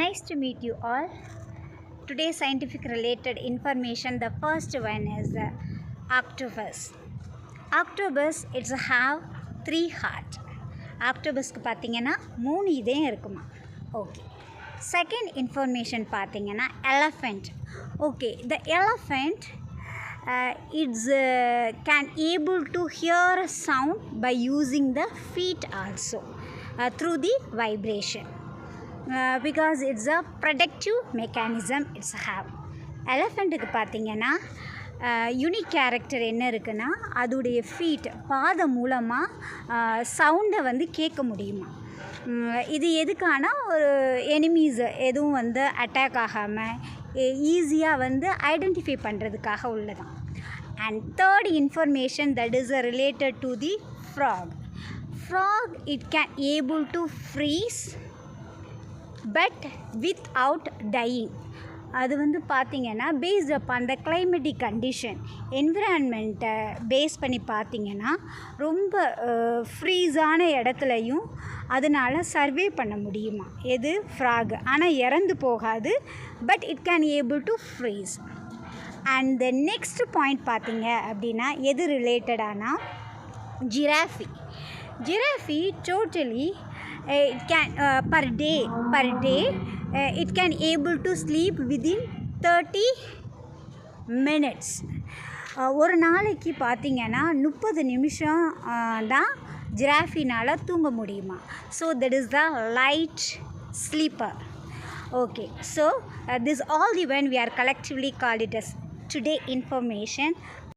Nice to meet you all. Today's scientific related information, the first one is the octopus. Octopus, it's have 3 heart. Octopusக்கு பார்த்தீங்கன்னா 3 இதயம் இருக்குமா. Okay. Second information பார்த்தீங்கன்னா elephant. Okay, the elephant can able to hear a sound by using the feet also through the vibration. Because it's a protective mechanism it's have. எலஃபெண்ட்டுக்கு பார்த்தீங்கன்னா unique character என்ன இருக்குன்னா அதோடைய feet பாதம் மூலமாக சவுண்டை வந்து கேட்க முடியுமா. இது எதுக்கான ஒரு எனிமீஸ் எதுவும் வந்து அட்டாக் ஆகாமல் ஈஸியாக வந்து ஐடென்டிஃபை பண்ணுறதுக்காக உள்ளதான். And third information that is related to the frog. Frog it can able to freeze but without dying. அது வந்து பார்த்திங்கன்னா based upon the climatic condition என்விரான்மெண்ட்டை பேஸ் பண்ணி பார்த்திங்கன்னா ரொம்ப ஃப்ரீஸான இடத்துலையும் அதனால் சர்வே பண்ண முடியுமா எது ஃப்ராக். ஆனால் இறந்து போகாது, but it can able to freeze. And the next point பார்த்திங்க அப்படின்னா எது ரிலேட்டடானா ஜிராஃபி. Giraffe totally it can per day it can able to sleep within 30 minutes. ஒரு நாளைக்கு பார்த்திங்கன்னா 30 நிமிஷம் தான் ஜிராஃபினால் தூங்க முடியுமா. So that is the light sleeper. Okay, so this all the when we are collectively called it as today information.